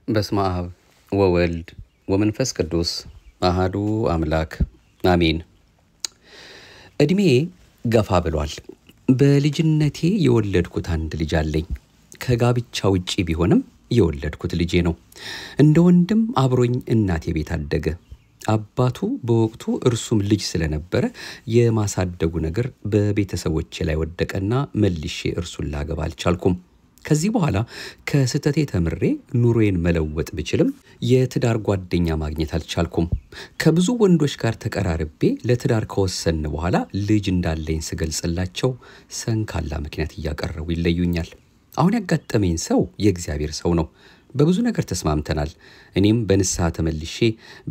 በስመ አብ ወወልድ ወመንፈስ ቅዱስ አሐዱ አምላክ አሜን። እድሜ ገፋ ብሏል። በልጅነቴ የወለድኩት አንድ ልጅ አለኝ። ከጋብቻ ውጪ ቢሆንም የወለድኩት ልጄ ነው። እንደ ወንድም አብሮኝ እናቴ ቤት አደገ። አባቱ በወቅቱ እርሱም ልጅ ስለነበረ የማሳደጉ ነገር በቤተሰቦቼ ላይ ወደቀና መልሼ እርሱን ላገባ አልቻልኩም። ከዚህ በኋላ ከስተቴ ተምሬ ኑሮዬን መለወጥ ብችልም የትዳር ጓደኛ ማግኘት አልቻልኩም። ከብዙ ወንዶች ጋር ተቀራርቤ ለትዳር ከወሰን በኋላ ልጅ እንዳለኝ ስገልጽላቸው ሰንካላ ምክንያት እያቀረቡ ይለዩኛል። አሁን ያጋጠመኝ ሰው የእግዚአብሔር ሰው ነው። በብዙ ነገር ተስማምተናል። እኔም በንስሐ ተመልሼ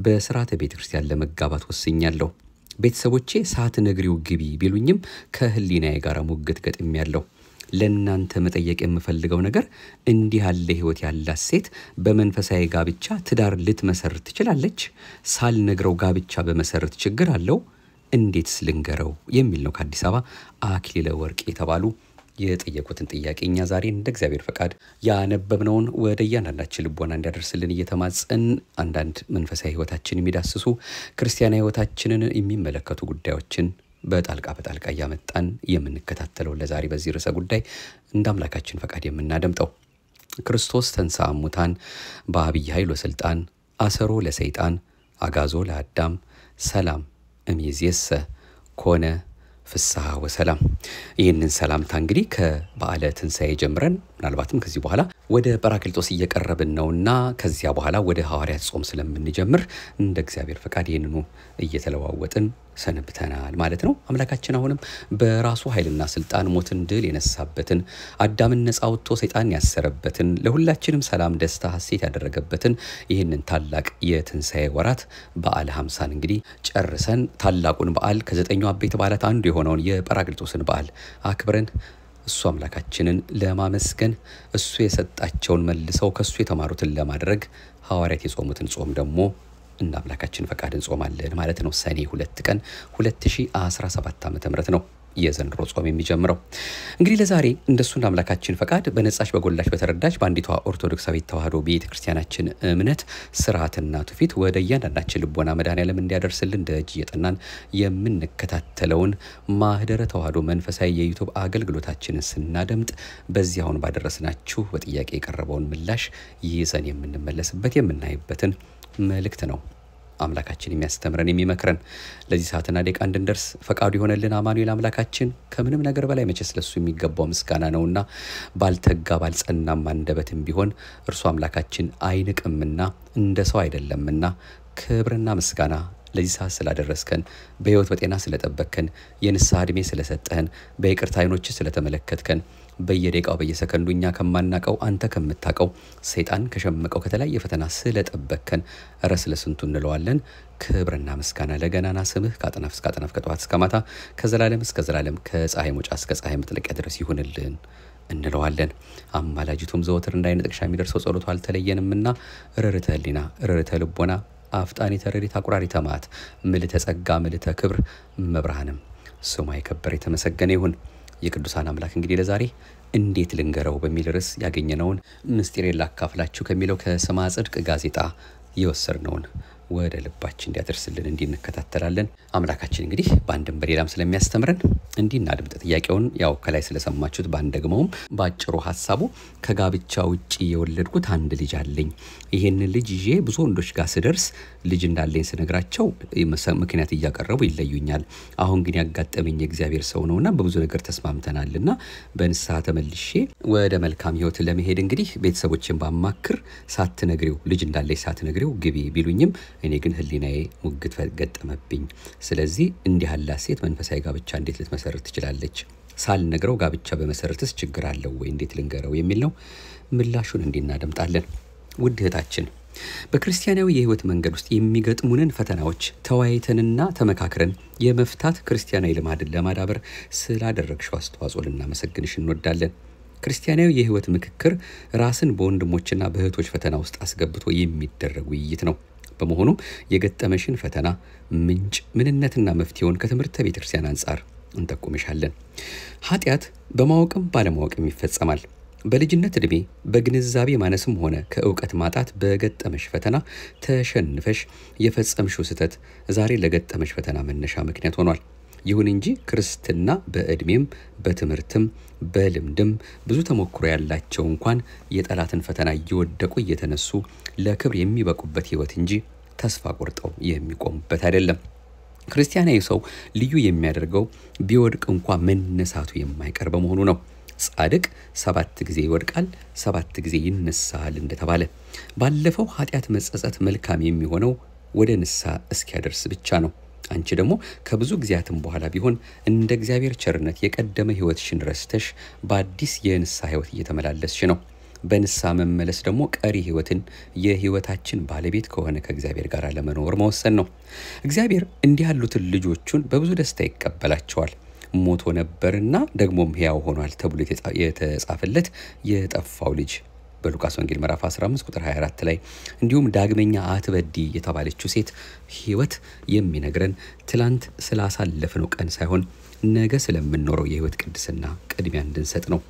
በሥርዓተ ቤተክርስቲያን ለመጋባት ወስኛለሁ። ቤተሰቦቼ ሳትነግሪው ግቢ ቢሉኝም ከህሊናዬ ጋር ሙግት ገጥሜያለሁ። ለእናንተ መጠየቅ የምፈልገው ነገር እንዲህ ያለ ህይወት ያላት ሴት በመንፈሳዊ ጋብቻ ትዳር ልትመሰርት ትችላለች? ሳልነግረው ጋብቻ በመሰረት ችግር አለው? እንዴትስ ልንገረው? የሚል ነው። ከአዲስ አበባ አክሊለ ወርቅ የተባሉ የጠየቁትን ጥያቄ እኛ ዛሬ እንደ እግዚአብሔር ፈቃድ ያነበብነውን ወደ እያንዳንዳችን ልቦና እንዲያደርስልን እየተማጸን አንዳንድ መንፈሳዊ ህይወታችንን የሚዳስሱ ክርስቲያናዊ ህይወታችንን የሚመለከቱ ጉዳዮችን በጣልቃ እያመጣን የምንከታተለው ለዛሬ በዚህ ርዕሰ ጉዳይ እንደ አምላካችን ፈቃድ የምናደምጠው ክርስቶስ ተንሥአ እሙታን በዐቢይ ኃይል ወሥልጣን አሰሮ ለሰይጣን አግዓዞ ለአዳም ሰላም እምይእዜሰ ኮነ ፍስሐ ወሰላም። ይህንን ሰላምታ እንግዲህ ከበዓለ ትንሣኤ ጀምረን ምናልባትም ከዚህ በኋላ ወደ ጰራቅሊጦስ እየቀረብን ነውና ከዚያ በኋላ ወደ ሐዋርያት ጾም ስለምንጀምር እንደ እግዚአብሔር ፈቃድ ይህንኑ እየተለዋወጥን ሰንብተናል ማለት ነው። አምላካችን አሁንም በራሱ ኃይልና ስልጣን ሞትን ድል የነሳበትን አዳምን ነፃ አውጥቶ ሰይጣን ያሰረበትን ለሁላችንም ሰላም፣ ደስታ፣ ሐሴት ያደረገበትን ይህንን ታላቅ የትንሣኤ ወራት በዓለ ሐምሳን እንግዲህ ጨርሰን ታላቁን በዓል ከዘጠኙ አበይት በዓላት አንዱ የሆነውን የጰራቅሊጦስን በዓል አክብረን እሱ አምላካችንን ለማመስገን እሱ የሰጣቸውን መልሰው ከሱ የተማሩትን ለማድረግ ሐዋርያት የጾሙትን ጾም ደግሞ እንደ አምላካችን ፈቃድ እንጾማለን ማለት ነው። ሰኔ 2 ቀን 2017 ዓ.ም ነው የዘንድሮ ጾም የሚጀምረው። እንግዲህ ለዛሬ እንደሱ እንደ አምላካችን ፈቃድ በነጻች በጎላች በተረዳች በአንዲቷ ኦርቶዶክሳዊት ተዋሕዶ ቤተክርስቲያናችን እምነት ስርዓትና ትውፊት ወደ እያንዳንዳችን ልቦና መድኃኔዓለም እንዲያደርስልን ደጅ እየጠናን የምንከታተለውን ማህደረ ተዋሕዶ መንፈሳዊ የዩቲዩብ አገልግሎታችንን ስናደምጥ በዚህ አሁን ባደረስናችሁ በጥያቄ የቀረበውን ምላሽ ይዘን የምንመለስበት የምናይበትን መልእክት ነው አምላካችን የሚያስተምረን የሚመክረን። ለዚህ ሰዓትና ደቂቃ እንድንደርስ ፈቃዱ ይሆነልን አማኑኤል አምላካችን ከምንም ነገር በላይ መቼስ ለሱ የሚገባው ምስጋና ነውና ባልተጋ ባልጸናም አንደበትም ቢሆን እርሱ አምላካችን አይንቅምና እንደ ሰው አይደለምና ክብርና ምስጋና ለዚህ ሰዓት ስላደረስከን በሕይወት በጤና ስለጠበቅከን የንስሐ ዕድሜ ስለሰጠህን በይቅርታ ዓይኖች ስለተመለከትከን በየደቂቃው በየሰከንዱ እኛ ከማናቀው አንተ ከምታቀው ሰይጣን ከሸመቀው ከተለያየ ፈተና ስለጠበቅከን እረ ስለስንቱ እንለዋለን። ክብርና ምስጋና ለገናና ስምህ ከአጥናፍ እስከ አጥናፍ ከጠዋት እስከ ማታ ከዘላለም እስከ ዘላለም ከፀሐይ መውጫ እስከ ፀሐይ መጥለቂያ ድረስ ይሁንልን እንለዋለን። አማላጅቱም ዘወትር እንዳይነጥቅሻ የሚደርሰው ጸሎቱ አልተለየንምና ርርተ ህሊና ርርተ ልቦና አፍጣኒተ ረድኤት አቁራሪተ መዓት ምልዕተ ጸጋ ምልዕተ ክብር መብርሃንም ስሟ የከበረ የተመሰገነ ይሁን። የቅዱሳን አምላክ እንግዲህ ለዛሬ እንዴት ልንገረው በሚል ርዕስ ያገኘነውን ምስጢሬን ላካፍላችሁ ከሚለው ከስማ ጽድቅ ጋዜጣ የወሰድነውን ወደ ልባችን እንዲያደርስልን እንድንከታተላለን። አምላካችን እንግዲህ በአንድም በሌላም ስለሚያስተምረን እንድናድምጥ ጥያቄውን ያው ከላይ ስለሰማችሁት ባንደግመውም ባጭሩ ሐሳቡ ከጋብቻ ውጪ የወለድኩት አንድ ልጅ አለኝ። ይሄንን ልጅ ይዤ ብዙ ወንዶች ጋር ስደርስ ልጅ እንዳለኝ ስነግራቸው ምክንያት እያቀረቡ ይለዩኛል። አሁን ግን ያጋጠመኝ የእግዚአብሔር ሰው ነውና በብዙ ነገር ተስማምተናልና በንስሐ ተመልሼ ወደ መልካም ህይወት ለመሄድ እንግዲህ ቤተሰቦቼን ባማክር ሳትነግሪው ልጅ እንዳለኝ ሳትነግሪው ግቢ ቢሉኝም እኔ ግን ህሊናዬ ሙግት ገጠመብኝ። ስለዚህ እንዲህ ያለ ሴት መንፈሳዊ ጋብቻ እንዴት ልትመሰርት ትችላለች? ሳልነግረው ጋብቻ በመሰረትስ ችግር አለው ወይ? እንዴት ልንገረው የሚል ነው። ምላሹን እንድናደምጣለን። ውድ እህታችን በክርስቲያናዊ የህይወት መንገድ ውስጥ የሚገጥሙንን ፈተናዎች ተወያይተንና ተመካክረን የመፍታት ክርስቲያናዊ ልማድን ለማዳበር ስላደረግሽው አስተዋጽኦ ልናመሰግንሽ እንወዳለን። ክርስቲያናዊ የህይወት ምክክር ራስን በወንድሞችና በእህቶች ፈተና ውስጥ አስገብቶ የሚደረግ ውይይት ነው። በመሆኑም የገጠመሽን ፈተና ምንጭ ምንነትና መፍትሄውን ከትምህርተ ቤተክርስቲያን አንፃር እንጠቁምሻለን። ኃጢአት በማወቅም ባለማወቅም ይፈጸማል። በልጅነት ዕድሜ በግንዛቤ ማነስም ሆነ ከእውቀት ማጣት በገጠመሽ ፈተና ተሸንፈሽ የፈጸምሽው ስህተት ዛሬ ለገጠመሽ ፈተና መነሻ ምክንያት ሆኗል። ይሁን እንጂ ክርስትና በዕድሜም በትምህርትም በልምድም ብዙ ተሞክሮ ያላቸው እንኳን የጠላትን ፈተና እየወደቁ እየተነሱ ለክብር የሚበቁበት ሕይወት እንጂ ተስፋ ቆርጠው የሚቆሙበት አይደለም። ክርስቲያናዊ ሰው ልዩ የሚያደርገው ቢወድቅ እንኳን መነሳቱ የማይቀር በመሆኑ ነው። ጻድቅ 7 ጊዜ ይወድቃል 7 ጊዜ ይነሳል እንደተባለ ባለፈው ኃጢአት መጸጸት መልካም የሚሆነው ወደ ንስሐ እስኪያደርስ ብቻ ነው። አንቺ ደግሞ ከብዙ ጊዜያትም በኋላ ቢሆን እንደ እግዚአብሔር ቸርነት የቀደመ ሕይወትሽን ረስተሽ በአዲስ የንስሐ ሕይወት እየተመላለስሽ ነው። በንስሐ መመለስ ደግሞ ቀሪ ሕይወትን የሕይወታችን ባለቤት ከሆነ ከእግዚአብሔር ጋር ለመኖር መወሰን ነው። እግዚአብሔር እንዲህ ያሉትን ልጆቹን በብዙ ደስታ ይቀበላቸዋል። ሞቶ ነበርና ደግሞም ሕያው ሆኗል ተብሎ የተጻፈለት የጠፋው ልጅ በሉቃስ ወንጌል ምዕራፍ 15 ቁጥር 24 ላይ እንዲሁም ዳግመኛ አትበዲ የተባለችው ሴት ሕይወት የሚነግረን ትላንት ስላሳለፍነው ቀን ሳይሆን ነገ ስለምንኖረው የሕይወት ቅድስና ቅድሚያ እንድንሰጥ ነው።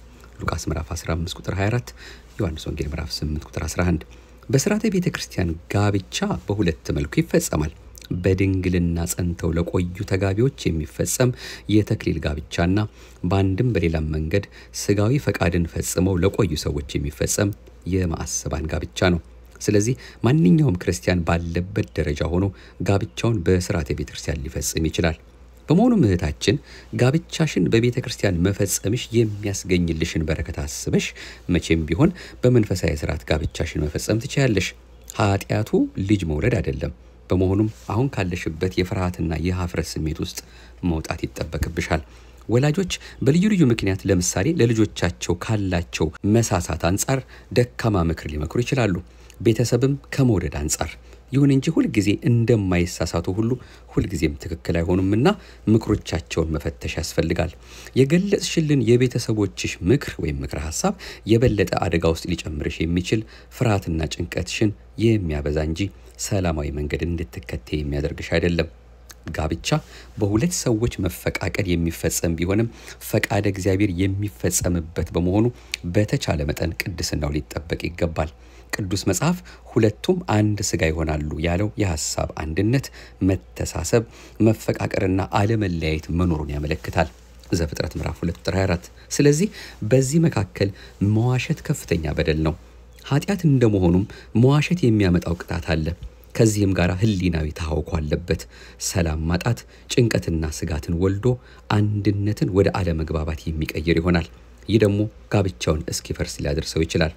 ሉቃስ ምዕራፍ 15 ቁጥር 24፣ ዮሐንስ ወንጌል ምዕራፍ 8 ቁጥር 11። በሥርዓተ ቤተ ክርስቲያን ጋብቻ በሁለት መልኩ ይፈጸማል። በድንግልና ጸንተው ለቆዩ ተጋቢዎች የሚፈጸም የተክሊል ጋብቻና በአንድም በሌላም መንገድ ስጋዊ ፈቃድን ፈጽመው ለቆዩ ሰዎች የሚፈጸም የማዕሰባን ጋብቻ ነው። ስለዚህ ማንኛውም ክርስቲያን ባለበት ደረጃ ሆኖ ጋብቻውን በሥርዓተ ቤተ ክርስቲያን ሊፈጽም ይችላል። በመሆኑም እህታችን ጋብቻሽን በቤተ ክርስቲያን መፈጸምሽ የሚያስገኝልሽን በረከት አስበሽ መቼም ቢሆን በመንፈሳዊ ሥርዓት ጋብቻሽን መፈጸም ትችያለሽ። ኃጢአቱ ልጅ መውለድ አይደለም። በመሆኑም አሁን ካለሽበት የፍርሃትና የሀፍረት ስሜት ውስጥ መውጣት ይጠበቅብሻል። ወላጆች በልዩ ልዩ ምክንያት ለምሳሌ ለልጆቻቸው ካላቸው መሳሳት አንጻር ደካማ ምክር ሊመክሩ ይችላሉ። ቤተሰብም ከመውደድ አንጻር። ይሁን እንጂ ሁልጊዜ እንደማይሳሳቱ ሁሉ ሁልጊዜም ትክክል አይሆኑምና ምክሮቻቸውን መፈተሽ ያስፈልጋል። የገለጽሽልን የቤተሰቦችሽ ምክር ወይም ምክረ ሐሳብ የበለጠ አደጋ ውስጥ ሊጨምርሽ የሚችል ፍርሃትና ጭንቀትሽን የሚያበዛ እንጂ ሰላማዊ መንገድ እንድትከተይ የሚያደርግሽ አይደለም። ጋብቻ በሁለት ሰዎች መፈቃቀድ የሚፈጸም ቢሆንም ፈቃደ እግዚአብሔር የሚፈጸምበት በመሆኑ በተቻለ መጠን ቅድስናው ሊጠበቅ ይገባል። ቅዱስ መጽሐፍ ሁለቱም አንድ ሥጋ ይሆናሉ ያለው የሐሳብ አንድነት፣ መተሳሰብ፣ መፈቃቀርና አለመለያየት መኖሩን ያመለክታል። ዘፍጥረት ምዕራፍ 2 ቁጥር 24። ስለዚህ በዚህ መካከል መዋሸት ከፍተኛ በደል ነው። ኃጢአት እንደመሆኑም መዋሸት የሚያመጣው ቅጣት አለ። ከዚህም ጋር ህሊናዊ ታውቆ አለበት። ሰላም ማጣት ጭንቀትና ስጋትን ወልዶ አንድነትን ወደ አለመግባባት የሚቀይር ይሆናል። ይህ ደግሞ ጋብቻውን እስኪፈርስ ሊያደርሰው ይችላል።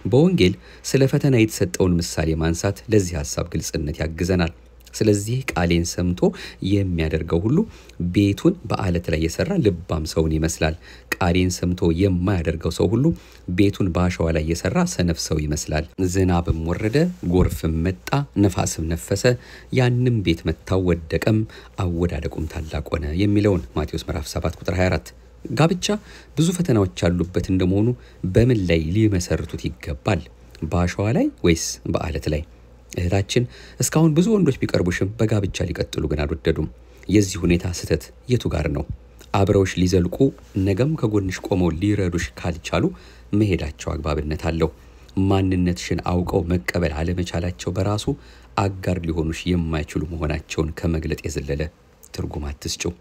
በወንጌል ስለ ፈተና የተሰጠውን ምሳሌ ማንሳት ለዚህ ሐሳብ ግልጽነት ያግዘናል። ስለዚህ ቃሌን ሰምቶ የሚያደርገው ሁሉ ቤቱን በአለት ላይ የሰራ ልባም ሰውን ይመስላል። ቃሌን ሰምቶ የማያደርገው ሰው ሁሉ ቤቱን በአሸዋ ላይ የሰራ ሰነፍ ሰው ይመስላል። ዝናብም ወረደ፣ ጎርፍም መጣ፣ ነፋስም ነፈሰ፣ ያንም ቤት መታው፣ ወደቀም፣ አወዳደቁም ታላቅ ሆነ የሚለውን ማቴዎስ ምዕራፍ 7 ቁጥር 24። ጋብቻ ብዙ ፈተናዎች ያሉበት እንደመሆኑ በምን ላይ ሊመሰርቱት ይገባል? በአሸዋ ላይ ወይስ በአለት ላይ? እህታችን እስካሁን ብዙ ወንዶች ቢቀርቡሽም በጋብቻ ሊቀጥሉ ግን አልወደዱም። የዚህ ሁኔታ ስህተት የቱ ጋር ነው? አብረውሽ ሊዘልቁ ነገም ከጎንሽ ቆመው ሊረዱሽ ካልቻሉ መሄዳቸው አግባብነት አለው። ማንነትሽን አውቀው መቀበል አለመቻላቸው በራሱ አጋር ሊሆኑሽ የማይችሉ መሆናቸውን ከመግለጥ የዘለለ ትርጉም አትስጪው።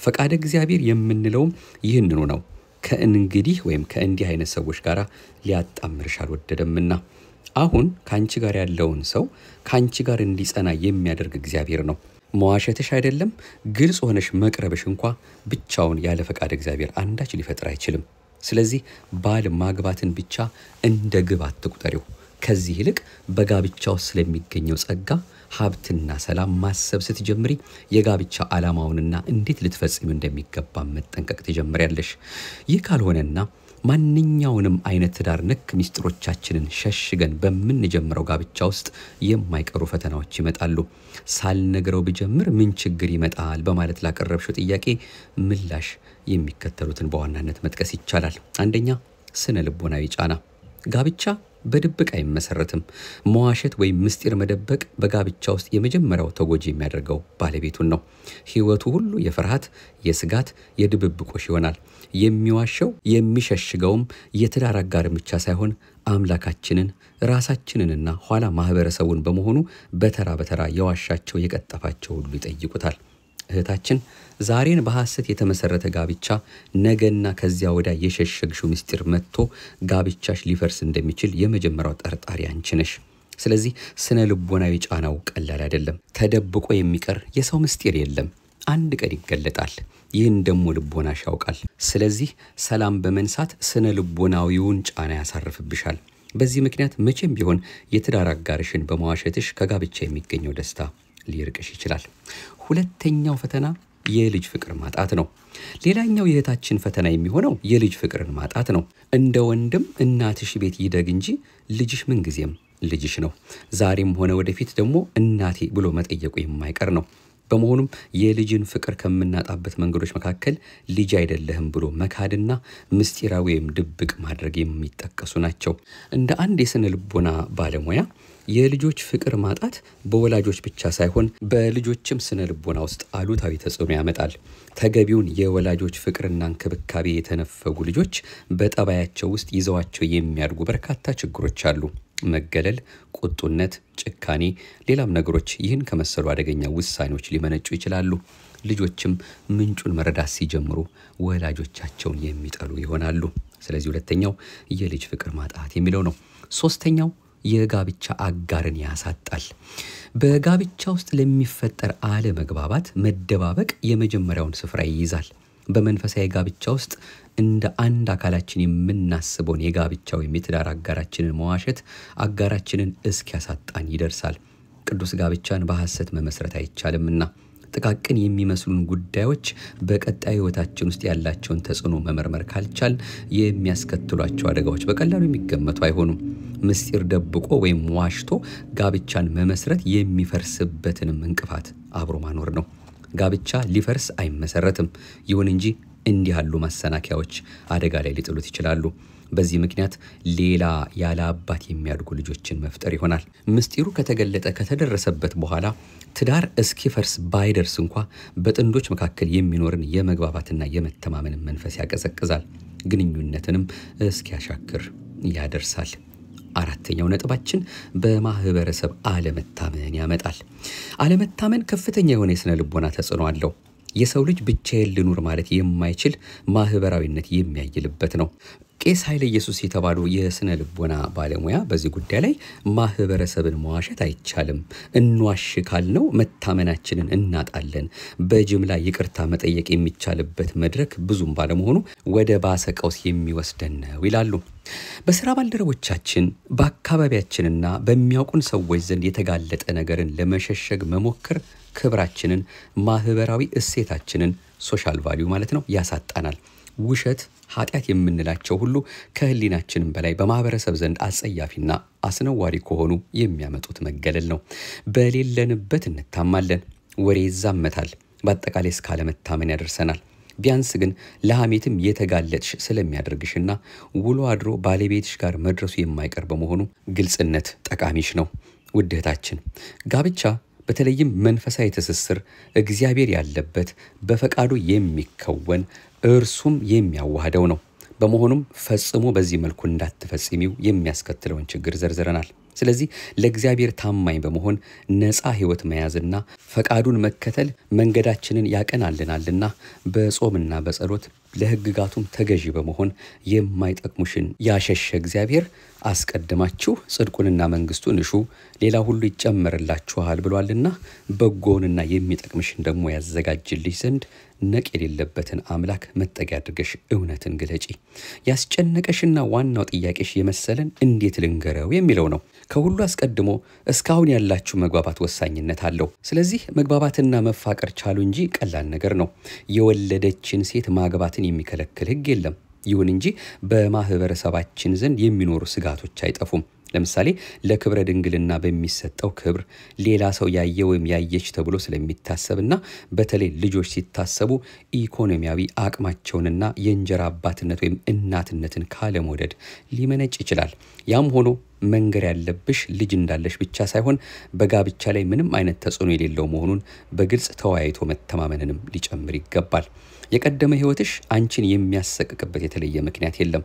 ፈቃደ እግዚአብሔር የምንለውም ይህንኑ ነው። ከእንግዲህ ወይም ከእንዲህ አይነት ሰዎች ጋር ሊያጣምርሽ አልወደደምና አሁን ካንቺ ጋር ያለውን ሰው ካንቺ ጋር እንዲጸና የሚያደርግ እግዚአብሔር ነው። መዋሸትሽ አይደለም፣ ግልጽ ሆነሽ መቅረብሽ እንኳን ብቻውን ያለ ፈቃድ እግዚአብሔር አንዳች ሊፈጥር አይችልም። ስለዚህ ባል ማግባትን ብቻ እንደ ግብ አትቁጠሪው። ከዚህ ይልቅ በጋብቻው ስለሚገኘው ጸጋ፣ ሀብትና ሰላም ማሰብ ስትጀምሪ የጋብቻ ዓላማውንና እንዴት ልትፈጽሚው እንደሚገባ መጠንቀቅ ትጀምሪያለሽ። ይህ ካልሆነና ማንኛውንም አይነት ትዳር ነክ ሚስጥሮቻችንን ሸሽገን በምንጀምረው ጋብቻ ውስጥ የማይቀሩ ፈተናዎች ይመጣሉ። ሳልነግረው ብጀምር ምን ችግር ይመጣል በማለት ላቀረብሽው ጥያቄ ምላሽ የሚከተሉትን በዋናነት መጥቀስ ይቻላል። አንደኛ፣ ስነ ልቦናዊ ጫና። ጋብቻ በድብቅ አይመሰረትም። መዋሸት ወይም ምስጢር መደበቅ በጋብቻ ውስጥ የመጀመሪያው ተጎጂ የሚያደርገው ባለቤቱን ነው። ሕይወቱ ሁሉ የፍርሃት፣ የስጋት፣ የድብብቆሽ ይሆናል። የሚዋሸው የሚሸሽገውም የትዳር አጋርን ብቻ ሳይሆን አምላካችንን ራሳችንንና ኋላ ማህበረሰቡን በመሆኑ በተራ የዋሻቸው የቀጠፋቸው ሁሉ ይጠይቁታል። እህታችን ዛሬን በሐሰት የተመሰረተ ጋብቻ ነገና ከዚያ ወዲያ የሸሸግሽው ምስጢር መጥቶ ጋብቻሽ ሊፈርስ እንደሚችል የመጀመሪያው ጠርጣሪ አንቺ ነሽ። ስለዚህ ስነ ልቦናዊ ጫናው ቀላል አይደለም። ተደብቆ የሚቀር የሰው ምስጢር የለም፣ አንድ ቀን ይገለጣል። ይህን ደሞ ልቦናሽ ያውቃል። ስለዚህ ሰላም በመንሳት ስነ ልቦናዊውን ጫና ያሳርፍብሻል። በዚህ ምክንያት መቼም ቢሆን የትዳር አጋርሽን በመዋሸትሽ ከጋብቻ የሚገኘው ደስታ ሊርቅሽ ይችላል። ሁለተኛው ፈተና የልጅ ፍቅር ማጣት ነው። ሌላኛው የእህታችን ፈተና የሚሆነው የልጅ ፍቅርን ማጣት ነው። እንደ ወንድም እናትሽ ቤት ይደግ እንጂ ልጅሽ ምን ጊዜም ልጅሽ ነው። ዛሬም ሆነ ወደፊት ደግሞ እናቴ ብሎ መጠየቁ የማይቀር ነው። በመሆኑም የልጅን ፍቅር ከምናጣበት መንገዶች መካከል ልጅ አይደለህም ብሎ መካድና ምስጢራዊ ወይም ድብቅ ማድረግ የሚጠቀሱ ናቸው። እንደ አንድ የስነ ልቦና ባለሙያ የልጆች ፍቅር ማጣት በወላጆች ብቻ ሳይሆን በልጆችም ስነ ልቦና ውስጥ አሉታዊ ተጽዕኖ ያመጣል። ተገቢውን የወላጆች ፍቅርና እንክብካቤ የተነፈጉ ልጆች በጠባያቸው ውስጥ ይዘዋቸው የሚያድጉ በርካታ ችግሮች አሉ። መገለል፣ ቁጡነት፣ ጭካኔ፣ ሌላም ነገሮች ይህን ከመሰሉ አደገኛ ውሳኔዎች ሊመነጩ ይችላሉ። ልጆችም ምንጩን መረዳት ሲጀምሩ ወላጆቻቸውን የሚጠሉ ይሆናሉ። ስለዚህ ሁለተኛው የልጅ ፍቅር ማጣት የሚለው ነው። ሶስተኛው የጋብቻ አጋርን ያሳጣል። በጋብቻ ውስጥ ለሚፈጠር አለመግባባት መደባበቅ የመጀመሪያውን ስፍራ ይይዛል። በመንፈሳዊ ጋብቻ ውስጥ እንደ አንድ አካላችን የምናስበውን የጋብቻ ወይም የትዳር አጋራችንን መዋሸት አጋራችንን እስኪያሳጣን ይደርሳል። ቅዱስ ጋብቻን በሐሰት መመስረት አይቻልምና ጥቃቅን የሚመስሉን ጉዳዮች በቀጣይ ህይወታችን ውስጥ ያላቸውን ተጽዕኖ መመርመር ካልቻል የሚያስከትሏቸው አደጋዎች በቀላሉ የሚገመቱ አይሆኑም። ምስጢር ደብቆ ወይም ዋሽቶ ጋብቻን መመስረት የሚፈርስበትንም እንቅፋት አብሮ ማኖር ነው። ጋብቻ ሊፈርስ አይመሰረትም። ይሁን እንጂ እንዲህ ያሉ ማሰናከያዎች አደጋ ላይ ሊጥሉት ይችላሉ። በዚህ ምክንያት ሌላ ያለ አባት የሚያድጉ ልጆችን መፍጠር ይሆናል። ምስጢሩ ከተገለጠ ከተደረሰበት በኋላ ትዳር እስኪፈርስ ባይደርስ እንኳን በጥንዶች መካከል የሚኖርን የመግባባትና የመተማመን መንፈስ ያቀዘቅዛል። ግንኙነትንም እስኪያሻክር ያደርሳል። አራተኛው ነጥባችን በማህበረሰብ አለመታመን ያመጣል። አለመታመን ከፍተኛ የሆነ የስነ ልቦና ተጽዕኖ አለው። የሰው ልጅ ብቻዬን ልኑር ማለት የማይችል ማህበራዊነት የሚያይልበት ነው። ቄስ ኃይለ ኢየሱስ የተባሉ የስነ ልቦና ባለሙያ በዚህ ጉዳይ ላይ ማህበረሰብን መዋሸት አይቻልም፣ እንዋሽ ካልነው መታመናችንን እናጣለን፣ በጅምላ ይቅርታ መጠየቅ የሚቻልበት መድረክ ብዙም ባለመሆኑ ወደ ባሰ ቀውስ የሚወስደን ነው ይላሉ። በስራ ባልደረቦቻችን በአካባቢያችንና በሚያውቁን ሰዎች ዘንድ የተጋለጠ ነገርን ለመሸሸግ መሞከር ክብራችንን፣ ማህበራዊ እሴታችንን ሶሻል ቫልዩ ማለት ነው ያሳጣናል። ውሸት፣ ኃጢአት የምንላቸው ሁሉ ከህሊናችንም በላይ በማህበረሰብ ዘንድ አጸያፊና አስነዋሪ ከሆኑ የሚያመጡት መገለል ነው። በሌለንበት እንታማለን፣ ወሬ ይዛመታል፣ በአጠቃላይ እስከ አለመታመን ያደርሰናል። ቢያንስ ግን ለሐሜትም የተጋለጥሽ ስለሚያደርግሽና ውሎ አድሮ ባለቤትሽ ጋር መድረሱ የማይቀር በመሆኑ ግልጽነት ጠቃሚሽ ነው። ውድ እህታችን ጋብቻ በተለይም መንፈሳዊ ትስስር እግዚአብሔር ያለበት በፈቃዱ የሚከወን እርሱም የሚያዋህደው ነው። በመሆኑም ፈጽሞ በዚህ መልኩ እንዳትፈጽሚው የሚያስከትለውን ችግር ዘርዝረናል። ስለዚህ ለእግዚአብሔር ታማኝ በመሆን ነፃ ህይወት መያዝና ፈቃዱን መከተል መንገዳችንን ያቀናልናልና በጾምና በጸሎት ለህግጋቱም ተገዢ በመሆን የማይጠቅሙሽን ያሸሸ እግዚአብሔር አስቀድማችሁ ጽድቁንና መንግስቱን እሹ ሌላ ሁሉ ይጨመርላችኋል ብሏልና በጎውንና የሚጠቅምሽን ደግሞ ያዘጋጅልሽ ዘንድ ነቅ የሌለበትን አምላክ መጠጊያ አድርገሽ እውነትን ግለጪ። ያስጨነቀሽና ዋናው ጥያቄሽ የመሰለን እንዴት ልንገረው የሚለው ነው። ከሁሉ አስቀድሞ እስካሁን ያላችሁ መግባባት ወሳኝነት አለው። ስለዚህ መግባባትና መፋቀር ቻሉ እንጂ ቀላል ነገር ነው። የወለደችን ሴት ማግባትን የሚከለክል ህግ የለም። ይሁን እንጂ በማህበረሰባችን ዘንድ የሚኖሩ ስጋቶች አይጠፉም። ለምሳሌ ለክብረ ድንግልና በሚሰጠው ክብር ሌላ ሰው ያየ ወይም ያየች ተብሎ ስለሚታሰብና በተለይ ልጆች ሲታሰቡ ኢኮኖሚያዊ አቅማቸውንና የእንጀራ አባትነት ወይም እናትነትን ካለመውደድ ሊመነጭ ይችላል። ያም ሆኖ መንገር ያለብሽ ልጅ እንዳለሽ ብቻ ሳይሆን በጋብቻ ላይ ምንም አይነት ተጽዕኖ የሌለው መሆኑን በግልጽ ተወያይቶ መተማመንንም ሊጨምር ይገባል። የቀደመ ሕይወትሽ አንቺን የሚያሰቅቅበት የተለየ ምክንያት የለም።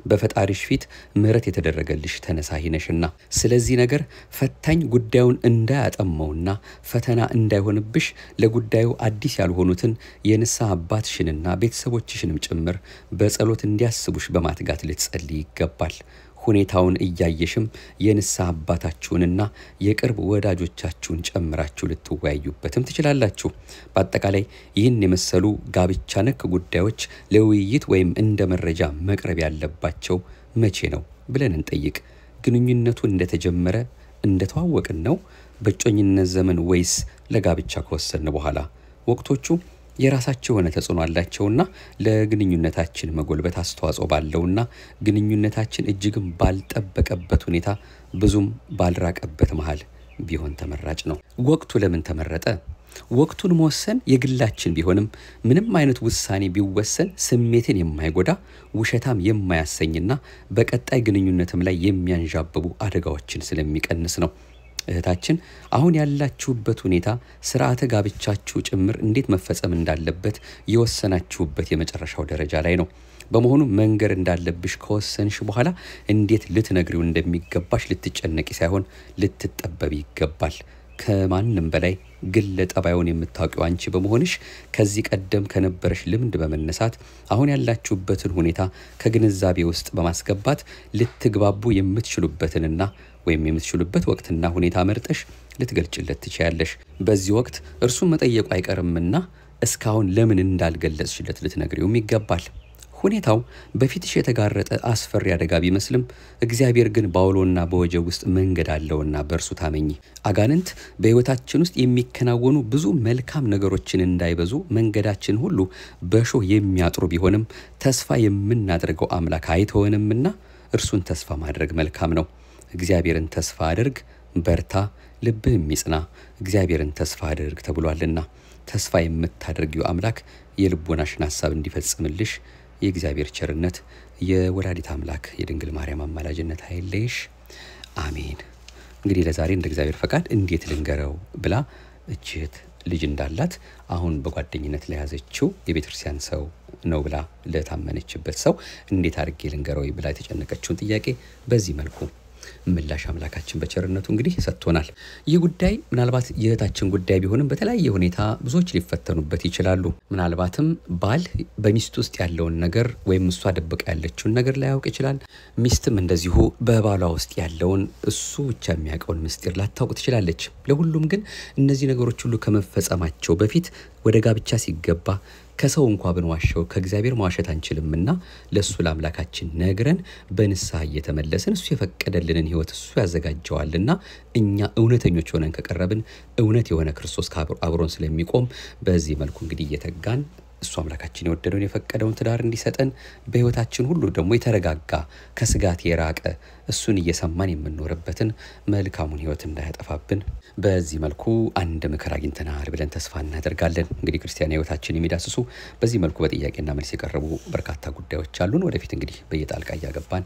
በፈጣሪሽ ፊት ምህረት የተደረገልሽ ተነሳሂ ነሽና ስለዚህ ነገር ፈታኝ ጉዳዩን እንዳያጠመውና ፈተና እንዳይሆንብሽ ለጉዳዩ አዲስ ያልሆኑትን የንስሐ አባትሽንና ቤተሰቦችሽንም ጭምር በጸሎት እንዲያስቡሽ በማትጋት ልትጸልይ ይገባል። ሁኔታውን እያየሽም የንስሐ አባታችሁንና የቅርብ ወዳጆቻችሁን ጨምራችሁ ልትወያዩበትም ትችላላችሁ። በአጠቃላይ ይህን የመሰሉ ጋብቻ ነክ ጉዳዮች ለውይይት ወይም እንደ መረጃ መቅረብ ያለባቸው መቼ ነው ብለን እንጠይቅ። ግንኙነቱ እንደተጀመረ እንደተዋወቅን ነው? በእጮኝነት ዘመን ወይስ ለጋብቻ ከወሰን በኋላ? ወቅቶቹ የራሳቸው የሆነ ተጽዕኖ አላቸውና ለግንኙነታችን መጎልበት አስተዋጽኦ ባለውና ግንኙነታችን እጅግም ባልጠበቀበት ሁኔታ ብዙም ባልራቀበት መሃል ቢሆን ተመራጭ ነው። ወቅቱ ለምን ተመረጠ? ወቅቱን መወሰን የግላችን ቢሆንም ምንም አይነት ውሳኔ ቢወሰን ስሜትን የማይጎዳ ውሸታም የማያሰኝና በቀጣይ ግንኙነትም ላይ የሚያንዣብቡ አደጋዎችን ስለሚቀንስ ነው። እህታችን አሁን ያላችሁበት ሁኔታ ስርዓተ ጋብቻችሁ ጭምር እንዴት መፈጸም እንዳለበት የወሰናችሁበት የመጨረሻው ደረጃ ላይ ነው። በመሆኑ መንገር እንዳለብሽ ከወሰንሽ በኋላ እንዴት ልትነግሪው እንደሚገባሽ ልትጨነቂ ሳይሆን ልትጠበብ ይገባል። ከማንም በላይ ግለ ጠባዩን የምታውቂው አንቺ በመሆንሽ ከዚህ ቀደም ከነበረሽ ልምድ በመነሳት አሁን ያላችሁበትን ሁኔታ ከግንዛቤ ውስጥ በማስገባት ልትግባቡ የምትችሉበትንና ወይም የምትችሉበት ወቅትና ሁኔታ መርጠሽ ልትገልጭለት ትችያለሽ። በዚህ ወቅት እርሱን መጠየቁ አይቀርምና እስካሁን ለምን እንዳልገለጽሽለት ልትነግሪውም ይገባል። ሁኔታው በፊትሽ የተጋረጠ አስፈሪ አደጋ ቢመስልም እግዚአብሔር ግን ባውሎና በወጀብ ውስጥ መንገድ አለውና በእርሱ ታመኚ። አጋንንት በሕይወታችን ውስጥ የሚከናወኑ ብዙ መልካም ነገሮችን እንዳይበዙ መንገዳችን ሁሉ በሾህ የሚያጥሩ ቢሆንም ተስፋ የምናደርገው አምላክ አይተወንምና እርሱን ተስፋ ማድረግ መልካም ነው። እግዚአብሔርን ተስፋ አድርግ፣ በርታ፣ ልብህም ይጽና፣ እግዚአብሔርን ተስፋ አድርግ ተብሏልና ተስፋ የምታደርጊው አምላክ የልቦናሽን ሐሳብ እንዲፈጽምልሽ የእግዚአብሔር ቸርነት የወላዲት አምላክ የድንግል ማርያም አማላጅነት አይለይሽ። አሜን። እንግዲህ ለዛሬ እንደ እግዚአብሔር ፈቃድ እንዴት ልንገረው ብላ እቺት ልጅ እንዳላት አሁን በጓደኝነት ለያዘችው የቤተክርስቲያን ሰው ነው ብላ ለታመነችበት ሰው እንዴት አድርጌ ልንገረው ብላ የተጨነቀችውን ጥያቄ በዚህ መልኩ ምላሽ አምላካችን በቸርነቱ እንግዲህ ሰጥቶናል። ይህ ጉዳይ ምናልባት የእህታችን ጉዳይ ቢሆንም በተለያየ ሁኔታ ብዙዎች ሊፈተኑበት ይችላሉ። ምናልባትም ባል በሚስት ውስጥ ያለውን ነገር ወይም እሷ ደብቃ ያለችውን ነገር ላያውቅ ይችላል። ሚስትም እንደዚሁ በባሏ ውስጥ ያለውን እሱ ብቻ የሚያውቀውን ምስጢር ላታውቅ ትችላለች። ለሁሉም ግን እነዚህ ነገሮች ሁሉ ከመፈጸማቸው በፊት ወደ ጋብቻ ሲገባ ከሰው እንኳን ብንዋሸው ከእግዚአብሔር ማዋሸት አንችልምና ለሱ ለአምላካችን ነግረን በንስሐ እየተመለስን እሱ የፈቀደልንን ሕይወት እሱ ያዘጋጀዋልና እኛ እውነተኞች ሆነን ከቀረብን እውነት የሆነ ክርስቶስ አብሮን ስለሚቆም በዚህ መልኩ እንግዲህ እየተጋን እሱ አምላካችን የወደደውን የፈቀደውን ትዳር እንዲሰጠን በሕይወታችን ሁሉ ደግሞ የተረጋጋ ከስጋት የራቀ እሱን እየሰማን የምንኖርበትን መልካሙን ሕይወት እንዳያጠፋብን በዚህ መልኩ አንድ ምክር አግኝተናል ብለን ተስፋ እናደርጋለን። እንግዲህ ክርስቲያን ሕይወታችን የሚዳስሱ በዚህ መልኩ በጥያቄና መልስ የቀረቡ በርካታ ጉዳዮች አሉን። ወደፊት እንግዲህ በየጣልቃ እያገባን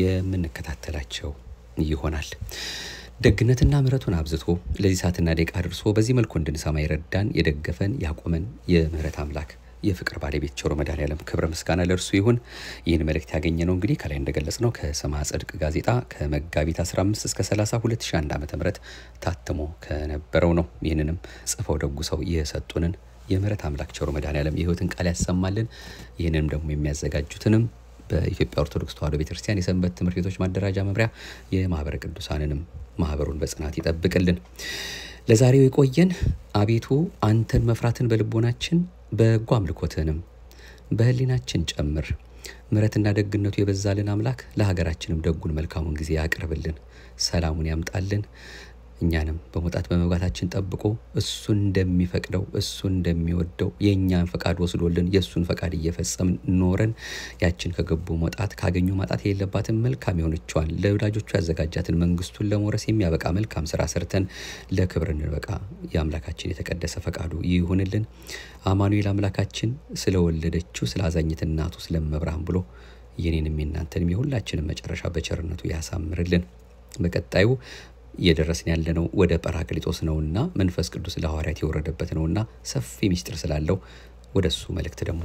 የምንከታተላቸው ይሆናል። ደግነትና ምሕረቱን አብዝቶ ለዚህ ሰዓትና ደቂቃ አድርሶ በዚህ መልኩ እንድንሰማ ይረዳን የደገፈን ያቆመን የምህረት አምላክ የፍቅር ባለቤት ቸሩ መድኃኔዓለም ክብረ ምስጋና ለእርሱ ይሁን። ይህን መልእክት ያገኘነው እንግዲህ ከላይ እንደገለጽነው ከሰማዕተ ጽድቅ ጋዜጣ ከመጋቢት 15 እስከ 30 2001 ዓ.ም ታትሞ ከነበረው ነው። ይህንንም ጽፈው ደጉ ሰው የሰጡንን የምህረት አምላክ ቸሩ መድኃኔዓለም የሕይወትን ቃል ያሰማልን። ይህንንም ደግሞ የሚያዘጋጁትንም በኢትዮጵያ ኦርቶዶክስ ተዋሕዶ ቤተክርስቲያን የሰንበት ትምህርት ቤቶች ማደራጃ መምሪያ የማህበረ ቅዱሳንንም ማህበሩን በጽናት ይጠብቅልን። ለዛሬው የቆየን አቤቱ አንተን መፍራትን በልቦናችን በጎ አምልኮትንም በህሊናችን ጨምር። ምሕረትና ደግነቱ የበዛልን አምላክ ለሀገራችንም ደጉን መልካሙን ጊዜ ያቅርብልን፣ ሰላሙን ያምጣልን። እኛንም በመውጣት በመግባታችን ጠብቆ እሱ እንደሚፈቅደው እሱ እንደሚወደው የኛን ፈቃድ ወስዶልን የሱን ፈቃድ እየፈጸምን ኖረን ያችን ከገቡ መውጣት ካገኙ ማጣት የሌለባትን መልካም የሆነችዋን ለወዳጆቹ ያዘጋጃትን መንግስቱን ለመውረስ የሚያበቃ መልካም ስራ ሰርተን ለክብር እንበቃ የአምላካችን የተቀደሰ ፈቃዱ ይሁንልን። አማኑኤል አምላካችን ስለወለደችው ስላዛኝት እናቱ ስለመብርሃን ብሎ የኔንም የናንተንም የሁላችንም መጨረሻ በቸርነቱ ያሳምርልን። በቀጣዩ እየደረስን ያለነው ወደ ጰራቅሊጦስ ነውና መንፈስ ቅዱስ ለሐዋርያት የወረደበት ነውና ሰፊ ምስጢር ስላለው ወደሱ መልእክት ደግሞ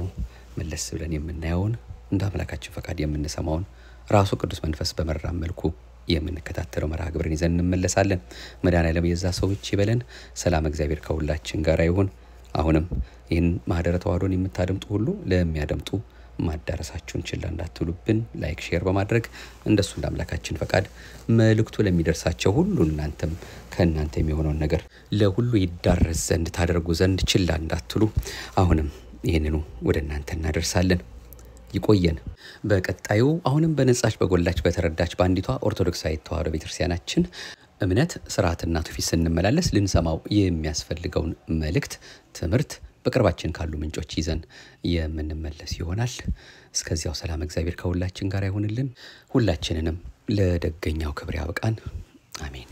መለስ ብለን የምናየውን እንደ አምላካችን ፈቃድ የምንሰማውን ራሱ ቅዱስ መንፈስ በመራን መልኩ የምንከታተለው መርሐ ግብርን ይዘን እንመለሳለን። መድኃኔዓለም የዛ ሰዎች ይበለን። ሰላም እግዚአብሔር ከሁላችን ጋር ይሁን። አሁንም ይህን ማህደረ ተዋሕዶን የምታደምጡ ሁሉ ለሚያደምጡ ማዳረሳችሁን ችላ እንዳትሉብን ላይክ ሼር በማድረግ እንደሱ እንደ አምላካችን ፈቃድ መልእክቱ ለሚደርሳቸው ሁሉ እናንተም ከእናንተ የሚሆነውን ነገር ለሁሉ ይዳረስ ዘንድ ታደርጉ ዘንድ ችላ እንዳትሉ አሁንም ይህንኑ ወደ እናንተ እናደርሳለን። ይቆየን። በቀጣዩ አሁንም በነጻች በጎላች በተረዳች በአንዲቷ ኦርቶዶክሳዊት ተዋሕዶ ቤተክርስቲያናችን እምነት ስርዓትና ትውፊት ስንመላለስ ልንሰማው የሚያስፈልገውን መልእክት ትምህርት በቅርባችን ካሉ ምንጮች ይዘን የምንመለስ ይሆናል። እስከዚያው ሰላም እግዚአብሔር ከሁላችን ጋር ይሁንልን። ሁላችንንም ለደገኛው ክብር ያብቃን። አሜን።